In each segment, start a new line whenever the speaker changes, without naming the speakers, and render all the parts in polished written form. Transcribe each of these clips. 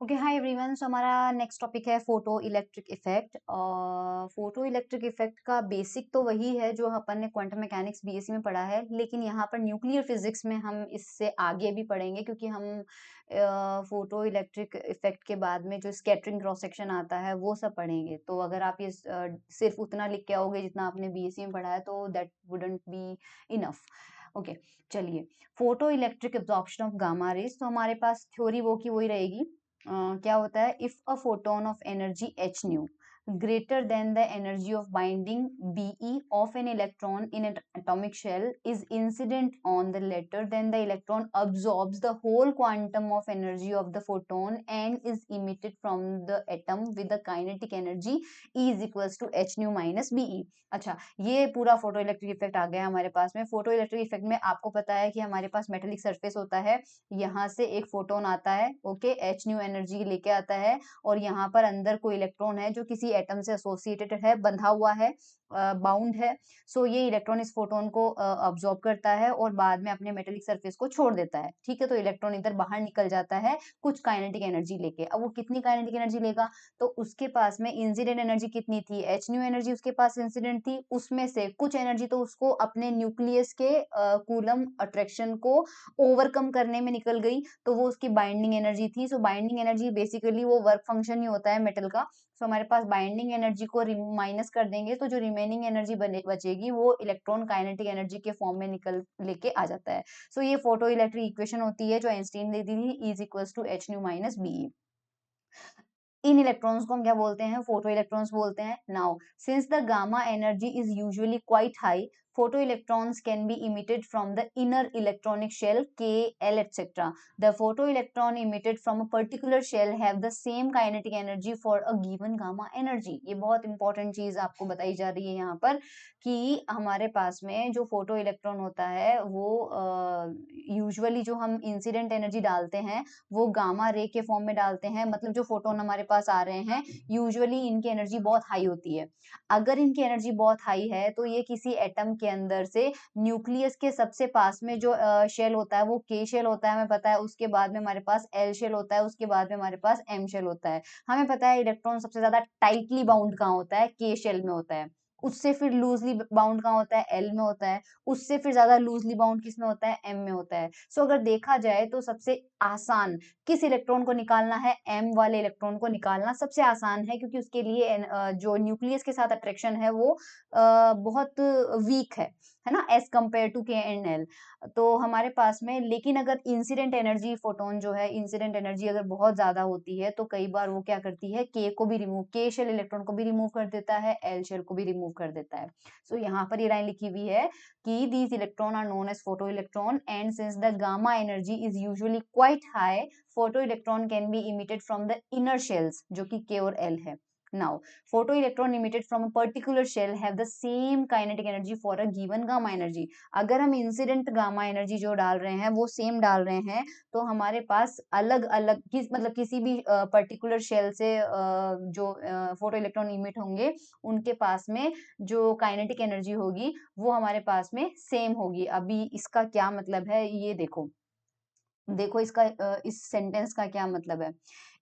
Okay, हाय everyone. So हमारा next topic है photo electric effect. Photo electric effect का basic तो वही है जो अपन ने क्वांटम मैकेनिक्स बीएससी में पढ़ा है, लेकिन यहाँ पर न्यूक्लियर फिजिक्स में हम इससे आगे भी पढ़ेंगे, क्योंकि हम फोटो इलेक्ट्रिक इफेक्ट के बाद में जो स्कैटरिंग क्रॉस सेक्शन आता है वो सब पढ़ेंगे। तो अगर आप ये सिर्फ उतना लिख के आओगे जितना आपने बीएससी में पढ़ा है तो that wouldn't be enough. Okay, चलिए। Photo electric absorption of gamma rays, तो हमारे पास थ्योरी वो की वही रहेगी। क्या होता है, if a photon of energy H new greater than the energy of binding Be of an electron in an atomic shell is incident on the latter, then the electron absorbs the whole quantum of energy of the photon and is emitted from the atom with the kinetic energy E is equals to h nu minus Be। अच्छा, ये पूरा photo electric effect आ गया हमारे पास में। Photo electric effect में आपको पता है कि हमारे पास मेटेलिक सरफेस होता है, यहाँ से एक फोटोन आता है, ओके, एच न्यू एनर्जी लेके आता है, और यहाँ पर अंदर कोई इलेक्ट्रॉन है जो किसी एटम से एसोसिएटेड है, बंधा हुआ है, बाउंड है। सो ये इलेक्ट्रॉन इस फोटोन को अब्सॉर्ब करता है और बाद में अपने मेटेलिक सरफेस को छोड़ देता है। ठीक है, तो इलेक्ट्रॉन इधर बाहर निकल जाता है कुछ काइनेटिक एनर्जी लेके। अब वो कितनी काइनेटिक एनर्जी लेगा, तो उसके पास में इंसिडेंट एनर्जी कितनी थी, एच न्यू एनर्जी उसके पास इंसिडेंट थी, उसमें से कुछ एनर्जी तो उसको अपने न्यूक्लियस के कूलम अट्रैक्शन को ओवरकम करने में निकल गई, तो वो उसकी बाइंडिंग एनर्जी थी। सो बाइंडिंग एनर्जी बेसिकली वो वर्क फंक्शन ही होता है मेटल का। सो हमारे पास बाइंडिंग एनर्जी को माइनस कर देंगे तो जो रिमेनिंग एनर्जी बचेगी वो इलेक्ट्रॉन काइनेटिक एनर्जी के फॉर्म में निकल लेके आ जाता है। सो ये फोटो इलेक्ट्रिक इक्वेशन होती है जो आइंस्टीन ने दी थी, is equals to h nu minus B. इन इलेक्ट्रॉन्स को हम क्या बोलते हैं, फोटो इलेक्ट्रॉन्स बोलते हैं। Now since the gamma energy is usually quite high, photo electrons can be emitted from the inner electronic shell K, L, etc. The photoelectron emitted from a particular shell have the same kinetic energy for a given gamma energy। ये बहुत important चीज आपको बताई जा रही है यहाँ पर कि हमारे पास में जो फोटो इलेक्ट्रॉन होता है वो यूजुअली जो हम इंसिडेंट एनर्जी डालते हैं वो गामा रे के फॉर्म में डालते हैं। मतलब जो फोटोन हमारे पास आ रहे हैं यूजुअली इनकी एनर्जी बहुत हाई होती है। अगर इनकी एनर्जी बहुत हाई है तो ये किसी एटम के अंदर से न्यूक्लियस के सबसे पास में जो शेल होता है वो के शेल होता है, हमें पता है। उसके बाद में हमारे पास एल शेल होता है, उसके बाद में हमारे पास एम शेल होता है। हमें पता है इलेक्ट्रॉन सबसे ज्यादा टाइटली बाउंड कहाँ होता है, के शेल में होता है। उससे फिर लूजली बाउंड कहाँ होता है, एल में होता है। उससे फिर ज्यादा लूजली बाउंड किस में होता है, एम में होता है। सो अगर देखा जाए तो सबसे आसान किस इलेक्ट्रॉन को निकालना है, एम वाले इलेक्ट्रॉन को निकालना सबसे आसान है, क्योंकि उसके लिए जो न्यूक्लियस के साथ अट्रैक्शन है वो बहुत वीक है ना, एज कंपेयर टू के एंड एल। तो हमारे पास में, लेकिन अगर इंसिडेंट एनर्जी फोटोन जो है, इंसिडेंट एनर्जी अगर बहुत ज्यादा होती है तो कई बार वो क्या करती है, के को भी रिमूव, के शेल इलेक्ट्रॉन को भी रिमूव कर देता है, एल शेल को भी रिमूव कर देता है। सो यहाँ पर ये लाइन लिखी हुई है कि these electron are known as photoelectron, and since the gamma energy is usually quite high, photoelectron can be emitted from the inner shells जो कि K और L है। Now, photoelectron emitted from a particular shell have the same kinetic energy for a given gamma energy। अगर हम incident gamma energy जो डाल रहे हैं वो सेम डाल रहे हैं तो हमारे पास अलग अलग मतलब किसी भी पर्टिकुलर शेल से जो फोटो इलेक्ट्रॉन इमिट होंगे उनके पास में जो काइनेटिक एनर्जी होगी वो हमारे पास में सेम होगी। अभी इसका क्या मतलब है ये देखो, देखो इसका इस सेंटेंस का क्या मतलब है।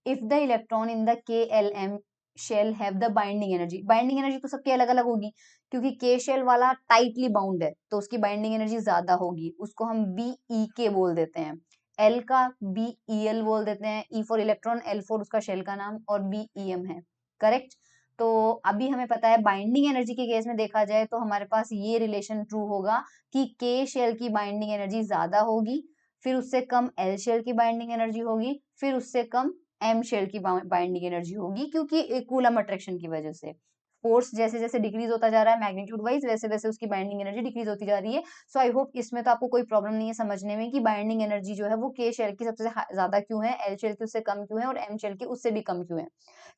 If the electron in the K L M shell have the binding energy, binding energy तो सबके अलग अलग होगी, क्योंकि के शेल वाला टाइटली बाउंड है तो उसकी बाइंडिंग एनर्जी ज्यादा होगी, उसको हम बी ई के बोल देते हैं। एल का बी ई एल बोल देते हैं, E for electron, L for उसका शेल का नाम, और बी ई एम है। करेक्ट। तो अभी हमें पता है बाइंडिंग एनर्जी के केस में देखा जाए तो हमारे पास ये रिलेशन ट्रू होगा कि के शेल की बाइंडिंग एनर्जी ज्यादा होगी, फिर उससे कम एल शेल की बाइंडिंग एनर्जी होगी, फिर उससे कम एम शेल की बाइंडिंग एनर्जी होगी, क्योंकि कूलम अट्रैक्शन की वजह से फोर्स जैसे जैसे डिक्रीज होता जा रहा है मैग्नीट्यूड वाइज, वैसे वैसे उसकी बाइंडिंग एनर्जी डिक्रीज होती जा रही है। सो आई होप इसमें तो आपको कोई प्रॉब्लम नहीं है समझने में कि बाइंडिंग एनर्जी जो है वो के शेल की सबसे ज्यादा क्यों है, एल शेल की उससे कम क्यों है, और एम शेल की उससे भी कम क्यों है।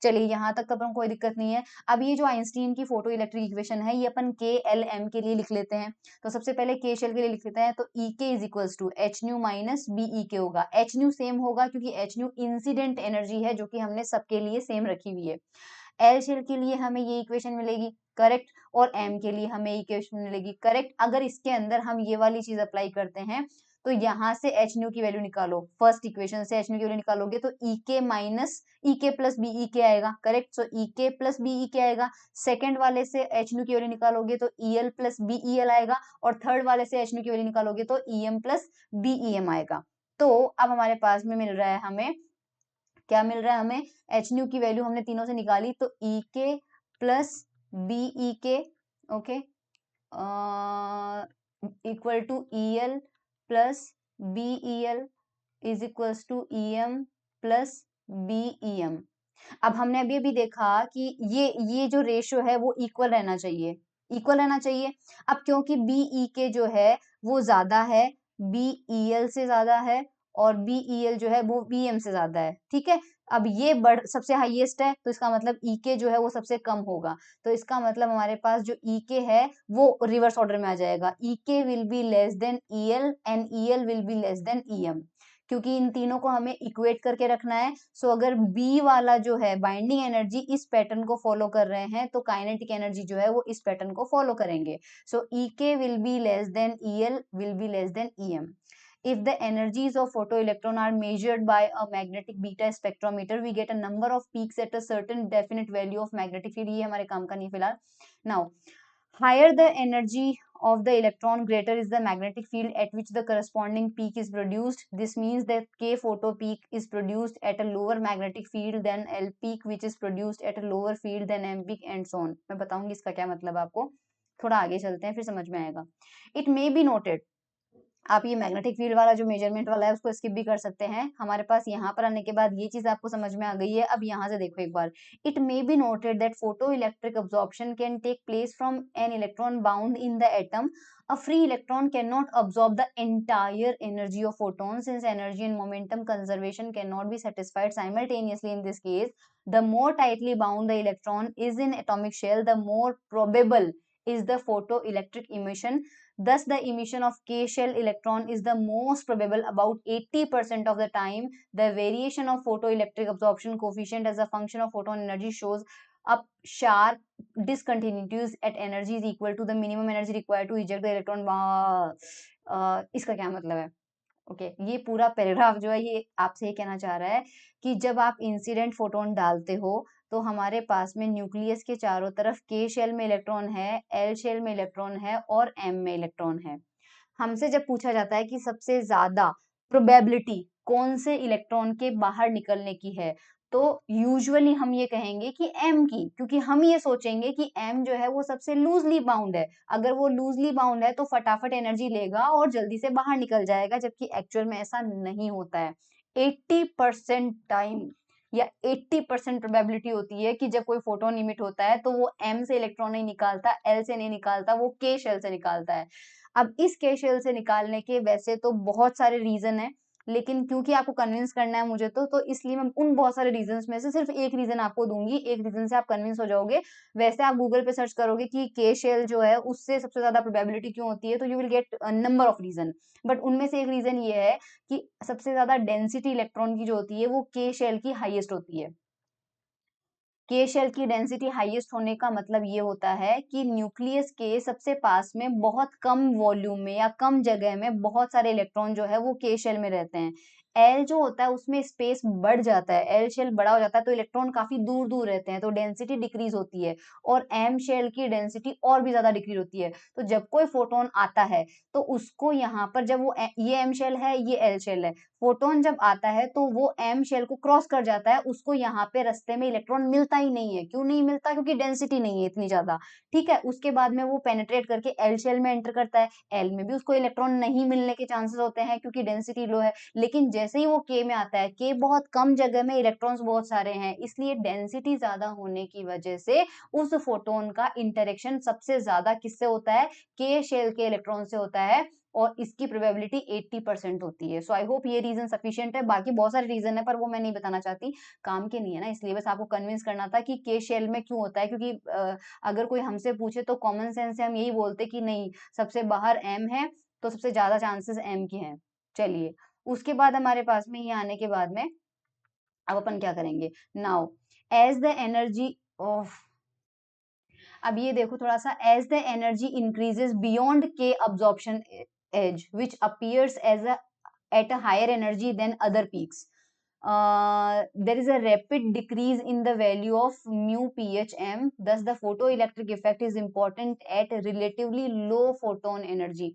चलिए यहाँ तक तो अपन कोई दिक्कत नहीं है। अब ये जो आइंस्टीन की फोटो इलेक्ट्रिक इक्वेशन है ये अपन के एल एम के लिए लिख लेते हैं। तो सबसे पहले के शेल के लिए लिख लेते हैं, तो E K is equals to h nu minus B E K होगा। एच न्यू सेम होगा क्योंकि एच न्यू इंसिडेंट एनर्जी है जो कि हमने सबके लिए सेम रखी हुई है। एल शेल के लिए हमें ये इक्वेशन मिलेगी, करेक्ट, और एम के लिए हमें इक्वेशन मिलेगी, करेक्ट। अगर इसके अंदर हम ये वाली चीज अप्लाई करते हैं तो यहाँ से एच न्यू की वैल्यू निकालो, फर्स्ट इक्वेशन से एच न्यू की वैल्यू निकालोगे तो ई के माइनस ई के प्लस बी ई के आएगा, करेक्ट। सो ई के प्लस बी ई के आएगा। सेकंड वाले से एच न्यू की वैल्यू निकालोगे तो E L plus B E L आएगा, और थर्ड वाले से एच न्यू की वैल्यू निकालोगे तो E M plus B E M आएगा। तो अब हमारे पास में मिल रहा है, हमें क्या मिल रहा है, हमें एच न्यू की वैल्यू हमने तीनों से निकाली, तो ई के plus B E K, okay, equal to E L plus B E L is equals to E M plus B E M. अब हमने अभी अभी देखा कि ये जो रेशियो है वो इक्वल रहना चाहिए, इक्वल रहना चाहिए। अब क्योंकि बी ई के जो है वो ज्यादा है, बी ई एल से ज्यादा है, और बी ई एल जो है वो बी एम से ज्यादा है, ठीक है। अब ये सबसे हाईएस्ट है, तो इसका मतलब ई के जो है वो सबसे कम होगा, तो इसका मतलब हमारे पास जो ई के है वो रिवर्स ऑर्डर में आ जाएगा, E K will be less than E L and E L will be less than E M, क्योंकि इन तीनों को हमें इक्वेट करके रखना है। सो अगर बी वाला जो है बाइंडिंग एनर्जी इस पैटर्न को फॉलो कर रहे हैं, तो काइनेटिक एनर्जी जो है वो इस पैटर्न को फॉलो करेंगे। So E K will be less than E L will be less than E M. If the energies of photoelectron are measured by a magnetic beta spectrometer, we get a number of peaks at a certain definite value of magnetic field. ये हमारे काम का नहीं फिलहाल। Now, higher the energy of the electron, greater is the magnetic field at which the corresponding peak is produced. This means that K photo peak is produced at a lower magnetic field than L peak, which is produced at a lower field than M peak, and so on. मैं बताऊंगी इसका क्या मतलब आपको, थोड़ा आगे चलते हैं फिर समझ में आएगा। It may be noted, आप ये मैग्नेटिक फील्ड वाला जो मेजरमेंट वाला है उसको स्किप भी कर सकते हैं। हमारे पास यहाँ पर आने के बाद ये चीज आपको समझ में आ गई है। अब यहाँ से देखो एक बार, it may be noted that photo electric absorption can take place from an electron bound in the atom. A free electron cannot absorb the entire energy of photons, since energy and momentum conservation cannot be satisfied simultaneously in this case. The more tightly bound the electron is in atomic shell, the more probable is the photoelectric emission. Thus, the emission of K-shell electron is the most probable about 80% of the time. The variation of photoelectric absorption coefficient as a function of photon energy shows up sharp discontinuities at energy is equal to the minimum energy required to eject the electron. इसका क्या मतलब है? Okay, ये पूरा paragraph जो है ये आपसे ये कहना चाह रहा है कि जब आप इंसिडेंट फोटोन डालते हो तो हमारे पास में न्यूक्लियस के चारों तरफ के शेल में इलेक्ट्रॉन है, एल शेल में इलेक्ट्रॉन है और एम में इलेक्ट्रॉन है। हमसे जब पूछा जाता है कि सबसे ज्यादा प्रोबेबिलिटी कौन से इलेक्ट्रॉन के बाहर निकलने की है, तो यूजुअली हम ये कहेंगे कि एम की, क्योंकि हम ये सोचेंगे कि एम जो है वो सबसे लूजली बाउंड है। अगर वो लूजली बाउंड है तो फटाफट एनर्जी लेगा और जल्दी से बाहर निकल जाएगा, जबकि एक्चुअल में ऐसा नहीं होता है। 80% टाइम या 80% प्रोबेबिलिटी होती है कि जब कोई फोटोन इमिट होता है तो वो एम से इलेक्ट्रॉन नहीं निकालता, एल से नहीं निकालता, वो के शेल से निकालता है। अब इस के शेल से निकालने के वैसे तो बहुत सारे रीजन है, लेकिन क्योंकि आपको कन्विंस करना है मुझे तो इसलिए मैं उन बहुत सारे रीजंस में से सिर्फ एक रीजन आपको दूंगी, एक रीजन से आप कन्विंस हो जाओगे। वैसे आप गूगल पे सर्च करोगे कि के शेल जो है उससे सबसे ज्यादा प्रोबेबिलिटी क्यों होती है, तो you will get number of reason, but उनमें से एक रीजन ये है कि सबसे ज्यादा डेंसिटी इलेक्ट्रॉन की जो होती है वो के शेल की हाईएस्ट होती है। के शेल की डेंसिटी हाईएस्ट होने का मतलब ये होता है कि न्यूक्लियस के सबसे पास में बहुत कम वॉल्यूम में या कम जगह में बहुत सारे इलेक्ट्रॉन जो है वो के शेल में रहते हैं। एल जो होता है उसमें स्पेस बढ़ जाता है, एल शेल बड़ा हो जाता है तो इलेक्ट्रॉन काफी दूर दूर रहते हैं, तो डेंसिटी डिक्रीज होती है, और एम शेल की डेंसिटी और भी ज्यादा डिक्रीज होती है। तो जब कोई फोटोन आता है तो उसको यहाँ पर जब वो ये एम शेल है, ये एल शेल है, फोटोन जब आता है तो वो एम शेल को क्रॉस कर जाता है, उसको यहाँ पे रास्ते में इलेक्ट्रॉन मिलता ही नहीं है। क्यों नहीं मिलता? क्योंकि डेंसिटी नहीं है इतनी ज्यादा, ठीक है। उसके बाद में वो पेनिट्रेट करके एल शेल में एंटर करता है, एल में भी उसको इलेक्ट्रॉन नहीं मिलने के चांसेस होते हैं क्योंकि डेंसिटी लो है। लेकिन जैसे ही वो के में आता है, के बहुत कम जगह में इलेक्ट्रॉन्स बहुत सारे हैं, इसलिए डेंसिटी ज्यादा होने की वजह से उस फोटोन का इंटरेक्शन सबसे ज्यादा किससे होता है? के शेल के इलेक्ट्रॉन से होता है, और इसकी प्रोबेबिलिटी 80% होती है। सो आई होप ये रीजन सफिशिएंट है। बाकी बहुत सारे रीजन है पर वो मैं नहीं बताना चाहती, काम के नहीं है ना, इसलिए बस आपको कन्विंस करना था कि के शेल में क्यों होता है। क्योंकि अगर कोई हमसे पूछे तो कॉमन सेंस से हम यही बोलते कि नहीं, सबसे बाहर एम है तो सबसे ज्यादा चांसेस एम के हैं। चलिए, उसके बाद हमारे पास में ये आने के बाद में अब अपन क्या करेंगे? Now as the energy of, अब ये देखो थोड़ा सा, as the energy increases beyond K absorption, edge which appears as at a higher energy than other peaks. There is a rapid decrease in the value of mu phm, thus the photoelectric effect is important at relatively low photon energy.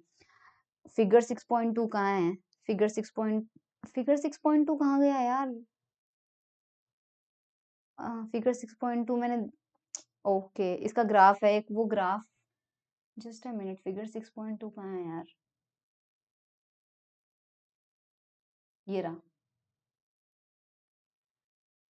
Figure 6.2 कहाँ है? Figure 6.2 कहाँ गया यार? Figure 6.2 मैंने, okay इसका graph है एक, वो graph, just a minute, figure 6.2 कहाँ है यार? ये रहा।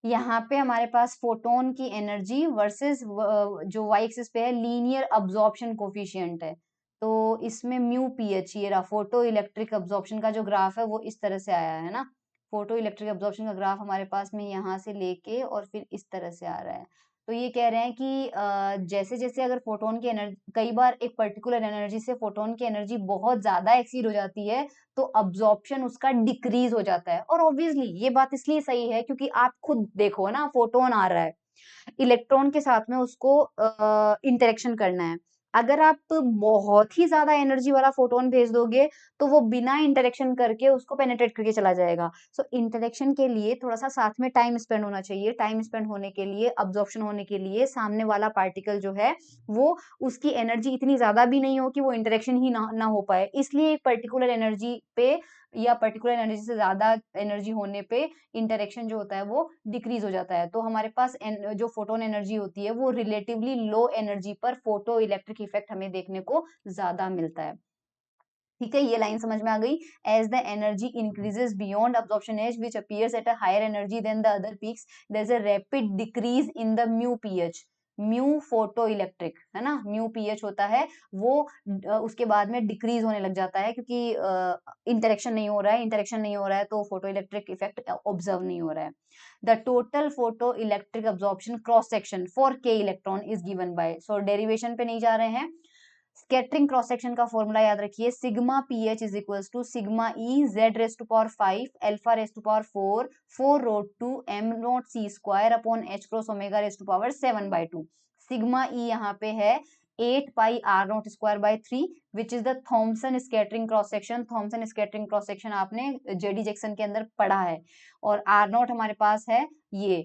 यहाँ पे हमारे पास फोटोन की एनर्जी वर्सेस जो वाई एक्सिस पे है लीनियर अब्जॉर्प्शन कोफिशिएंट है। तो इसमें म्यू पीएच, ये रहा फोटो इलेक्ट्रिक अब्जॉर्प्शन का जो ग्राफ है वो इस तरह से आया है ना। फोटो इलेक्ट्रिक अब्जॉर्प्शन का ग्राफ हमारे पास में यहाँ से लेके और फिर इस तरह से आ रहा है। तो ये कह रहे हैं कि जैसे जैसे अगर फोटोन की एनर्जी, कई बार एक पर्टिकुलर एनर्जी से फोटोन की एनर्जी बहुत ज्यादा एक्सीड हो जाती है तो अब्जॉर्प्शन उसका डिक्रीज हो जाता है। और ऑब्वियसली ये बात इसलिए सही है क्योंकि आप खुद देखो ना, फोटोन आ रहा है, इलेक्ट्रॉन के साथ में उसको इंटरेक्शन करना है। अगर आप बहुत ही ज्यादा एनर्जी वाला फोटोन भेज दोगे तो वो बिना इंटरेक्शन करके उसको पेनिट्रेट करके चला जाएगा। सो इंटरेक्शन के लिए थोड़ा सा साथ में टाइम स्पेंड होना चाहिए। टाइम स्पेंड होने के लिए, अब्जॉर्प्शन होने के लिए सामने वाला पार्टिकल जो है वो, उसकी एनर्जी इतनी ज्यादा भी नहीं हो कि वो इंटरेक्शन ही ना हो पाए। इसलिए एक पर्टिकुलर एनर्जी पे या पर्टिकुलर एनर्जी से ज्यादा एनर्जी होने पे इंटरेक्शन जो होता है वो डिक्रीज हो जाता है। तो हमारे पास जो फोटोन एनर्जी होती है वो रिलेटिवली लो एनर्जी पर फोटो इलेक्ट्रिक इफेक्ट हमें देखने को ज्यादा मिलता है। ठीक है, ये लाइन समझ में आ गई। As the energy increases beyond absorption edge which appears at a higher energy than the other peaks, there is a rapid decrease in the mu PH. Mu photo electric है ना, म्यू पीएच होता है वो, उसके बाद में decrease होने लग जाता है क्योंकि इंटरेक्शन नहीं हो रहा है। इंटरेक्शन नहीं हो रहा है तो फोटो इलेक्ट्रिक इफेक्ट ऑब्जर्व नहीं हो रहा है। The total photo electric absorption cross section for K electron is given by, so derivation पे नहीं जा रहे हैं। स्कैटरिंग क्रॉस सेक्शन का फॉर्मूला याद रखिए, sigma P H is equal to sigma E Z raise to power 5 alpha raise to power 4 4 root 2 M not C square upon H cross omega raise to power 7/2। Sigma E यहाँ पे है 8 पाई r nought square by 3 which is the Thomson scattering cross section. Thomson scattering cross section आपने JD Jackson के अंदर पढ़ा है। और are not हमारे पास है ये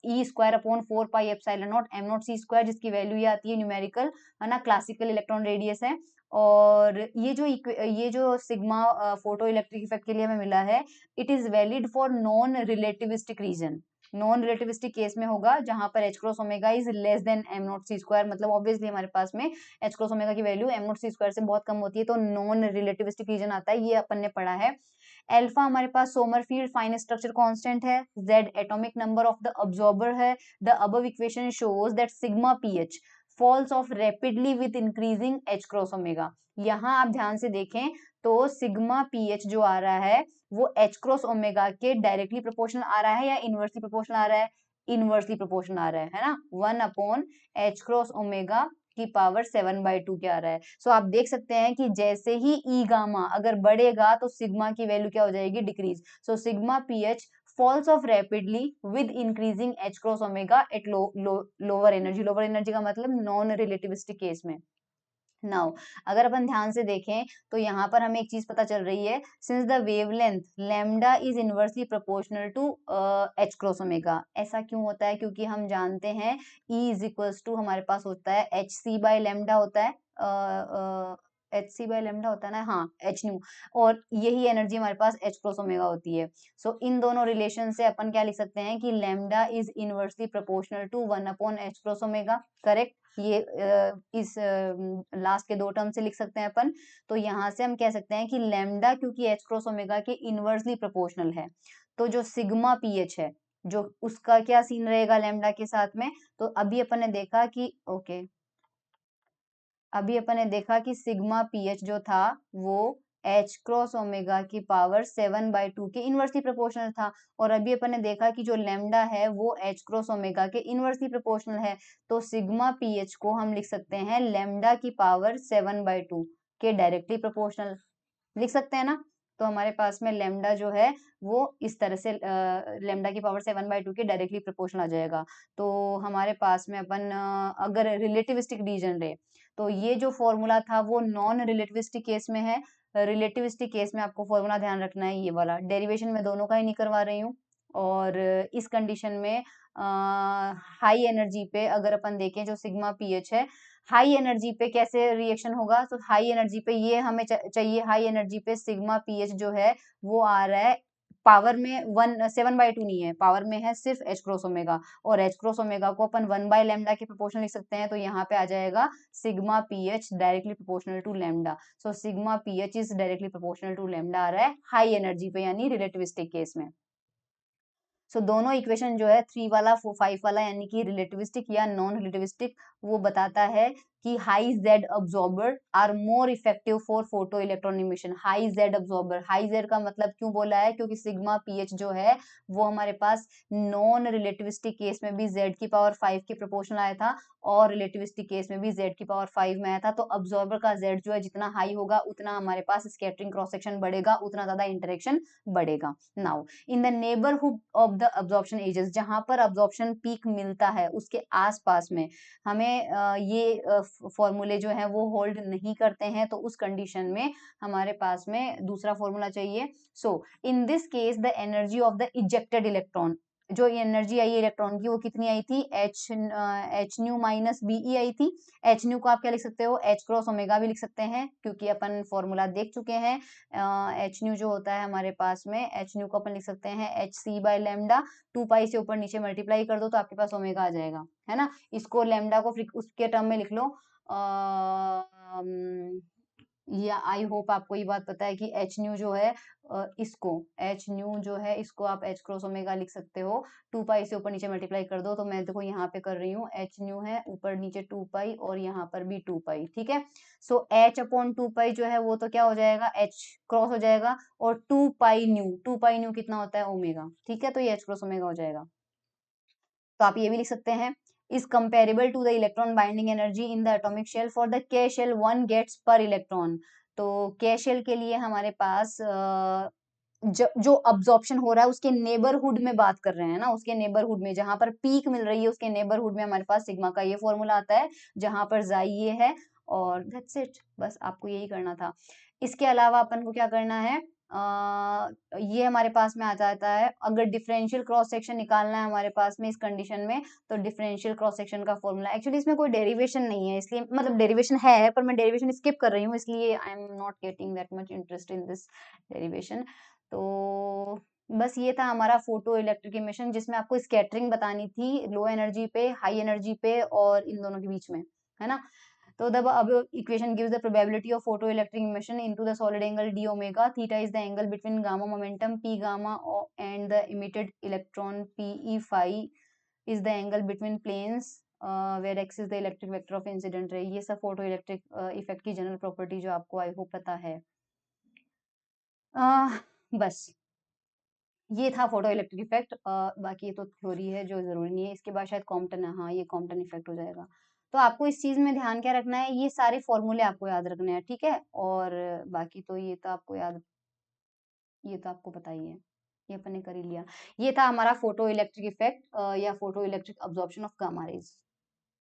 E square upon 4 pi epsilon not M not C square, जिसकी वैल्यू ये आती है न्यूमेरिकल, है ना, क्लासिकल इलेक्ट्रॉन रेडियस है। और ये जो सिग्मा फोटो इलेक्ट्रिक इफेक्ट के लिए हमें मिला है, it is valid for non relativistic region. Non relativistic case में होगा जहां पर h cross omega is less than m not C square, मतलब ऑब्वियसली हमारे पास में एच क्रॉस ओमेगा की value m not C square से बहुत कम होती है, तो नॉन रिलेटिविस्टिक रीजन आता है, ये अपन ने पढ़ा है। एल्फा हमारे पास सोमरफील्ड फाइन स्ट्रक्चर कांस्टेंट है, Z atomic number of the absorber है। The above equation shows that sigma PH falls off rapidly with increasing H cross omega. यहाँ आप ध्यान से देखें तो सिग्मा पीएच जो आ रहा है वो एच क्रॉस ओमेगा के डायरेक्टली प्रोपोर्शनल आ रहा है या इनवर्सली प्रोपोर्शनल आ रहा है? इनवर्सली प्रोपोर्शनल आ रहा है ना, 1/एच क्रॉस ओमेगा की पावर 7/2 क्या आ रहा है। सो आप देख सकते हैं कि जैसे ही ई गामा अगर बढ़ेगा तो सिग्मा की वैल्यू क्या हो जाएगी? Decrease. So sigma pH falls off rapidly with increasing h cross omega at lower energy। lower energy का मतलब नॉन रिलेटिविस्टिक केस में। नाउ अगर अपन ध्यान से देखें तो यहाँ पर हमें एक चीज पता चल रही है, since the wavelength lambda is inversely proportional to h cross omega. ऐसा क्यों होता है? क्योंकि हम जानते हैं E इज इक्वल्स टू हमारे पास होता है एच सी बाय लैम्डा होता है, एच सी बाय लेमडा होता है ना, हाँ एच न्यू, और यही एनर्जी हमारे पास एच क्रॉस ओमेगा होती है। सो इन दोनों रिलेशन से अपन क्या लिख सकते हैं कि lambda is inversely proportional to 1/एच क्रॉस ओमेगा। करेक्ट, ये इस लास्ट के दो टर्म से लिख सकते हैं अपन। तो यहाँ से हम कह सकते हैं कि लैम्डा क्योंकि एच क्रॉस ओमेगा के इनवर्सली प्रोपोर्शनल है, तो जो सिग्मा पीएच है जो उसका क्या सीन रहेगा लैम्डा के साथ में। तो अभी अपन ने देखा कि अभी अपन ने देखा कि सिग्मा पीएच जो था वो एच क्रॉस ओमेगा की पावर 7/2 के इनवर्सली प्रोपोर्शनल था। और अभी अपन ने देखा कि जो लैम्डा है वो एच क्रॉस ओमेगा के इनवर्सली प्रोपोर्शनल है। तो सिग्मा पीएच को हम लिख सकते हैं लैम्डा की पावर 7/2 के डायरेक्टली प्रोपोर्शनल लिख सकते हैं ना। तो हमारे पास में लैम्डा जो है वो इस तरह से लैम्डा की पावर 7/2 के डायरेक्टली प्रोपोर्शनल आ जाएगा। तो हमारे पास में अपन अगर रिलेटिविस्टिक रीजन रहे तो ये जो फॉर्मूला था वो नॉन रिलेटिविस्टिक केस में है, रिलेटिविस्टिक केस में आपको फॉर्मूला ध्यान रखना है ये वाला, डेरिवेशन में दोनों का ही नहीं करवा रही हूँ। और इस कंडीशन में हाई एनर्जी पे अगर अपन देखें जो सिग्मा पीएच है, हाई एनर्जी पे कैसे रिएक्शन होगा, तो हाई एनर्जी पे ये हमें चाहिए, हाई एनर्जी पे सिग्मा पीएच जो है वो आ रहा है पावर में 7/2 नहीं है, पावर में है सिर्फ एच क्रॉस ओमेगा, और एच क्रॉस ओमेगा को अपन 1/λ के प्रोपोर्शनल लिख सकते हैं, तो यहाँ पे आ जाएगा sigma PH directly proportional to lambda. So sigma PH is directly proportional to lambda आ रहा है हाई एनर्जी पे यानी रिलेटिविस्टिक केस में। सो दोनों इक्वेशन जो है 3 वाला 5 वाला यानी कि रिलेटिविस्टिक या नॉन रिलेटिविस्टिक, वो बताता है कि high Z absorber are more effective for photo electron emission. High Z absorber, high Z का मतलब क्यों बोला है, क्योंकि सिग्मा पीएच जो है वो हमारे पास नॉन रिलेटिविस्टिक केस में भी जेड की पावर 5 के प्रोपोर्शनल आया था, और रिलेटिविस्टिक केस में भी जेड की पावर 5 में आया था। तो अब्जॉर्बर का जेड जो है जितना हाई होगा उतना हमारे पास स्कैटरिंग क्रॉस सेक्शन बढ़ेगा, उतना ज्यादा इंटरेक्शन बढ़ेगा। Now in the neighbourhood of the absorption edges, जहां पर अब्जॉर्प्शन पीक मिलता है उसके आसपास में हमें ये फॉर्मूले जो है वो होल्ड नहीं करते हैं, तो उस कंडीशन में हमारे पास में दूसरा फॉर्मूला चाहिए। So in this case the energy of the ejected electron, जो एनर्जी आई इलेक्ट्रॉन की वो कितनी आई थी, एच न्यू माइनस बीई आई थी। एच न्यू को आप क्या लिख सकते हो, एच क्रॉस ओमेगा भी लिख सकते हैं, क्योंकि अपन फॉर्मूला देख चुके हैं। एच न्यू जो होता है हमारे पास में, एच न्यू को अपन लिख सकते हैं एच सी बाय लैम्डा, 2 पाई से ऊपर नीचे मल्टीप्लाई कर दो तो आपके पास ओमेगा आ जाएगा, है ना। इसको लैम्डा को उसके टर्म में लिख लो। या आई होप आपको ये बात पता है कि एच न्यू जो है इसको एच न्यू जो है इसको आप एच क्रॉस ओमेगा लिख सकते हो, 2 पाई से ऊपर नीचे मल्टीप्लाई कर दो, तो मैं देखो यहाँ पे कर रही हूँ, एच न्यू है ऊपर नीचे 2 पाई और यहाँ पर भी 2 पाई, ठीक है। सो एच अपॉन 2 पाई जो है वो तो क्या हो जाएगा, एच क्रॉस हो जाएगा, और 2 पाई न्यू कितना होता है, ओमेगा, ठीक है, तो ये एच क्रॉस ओमेगा हो जाएगा। तो आप ये भी लिख सकते हैं, is comparable to the electron binding energy in the atomic shell for the k shell one gets per electron। तो k shell के लिए हमारे पास जो अब्जॉर्प्शन हो रहा है उसके नेबरहुड में बात कर रहे हैं ना, उसके नेबरहुड में जहां पर पीक मिल रही है उसके नेबरहुड में हमारे पास सिग्मा का ये फॉर्मूला आता है, जहां पर जाई ये है, और दैट्स इट, बस आपको यही करना था। इसके अलावा अपन को क्या करना है, ये हमारे पास में आ जाता है, अगर डिफरेंशियल क्रॉस सेक्शन निकालना है हमारे पास में इस कंडीशन में, तो डिफरेंशियल क्रॉस सेक्शन का फॉर्मूला, एक्चुअली इसमें कोई डेरिवेशन नहीं है, इसलिए मतलब डेरिवेशन है पर मैं डेरिवेशन स्किप कर रही हूँ, इसलिए I am not getting that much interest in this derivation. तो बस ये था हमारा फोटो इलेक्ट्रिक इमिशन, जिसमें आपको स्कैटरिंग बतानी थी लो एनर्जी पे, हाई एनर्जी पे, और इन दोनों के बीच में, है ना। तो the above equation gives the probability of photoelectric emission into the solid angle d omega. Theta is the angle between gamma momentum p gamma and the emitted electron p e phi is the angle between planes where x is the electric vector of incident ray। ये सब photo electric effect की general property जो आपको I hope पता है। बस ये था फोटो इलेक्ट्रिक इफेक्ट, बाकी ये तो थ्योरी है जो जरूरी नहीं है, इसके बाद शायद कॉम्पटन है, हाँ ये कॉम्पटन इफेक्ट हो जाएगा। तो आपको इस चीज में ध्यान क्या रखना है, ये सारे फॉर्मूले आपको याद रखने हैं, ठीक है। और बाकी तो ये तो आपको याद, ये तो आपको पता ही है, ये अपन ने कर ही लिया। ये था हमारा फोटो इलेक्ट्रिक इफेक्ट या photo electric absorption of gamma raise.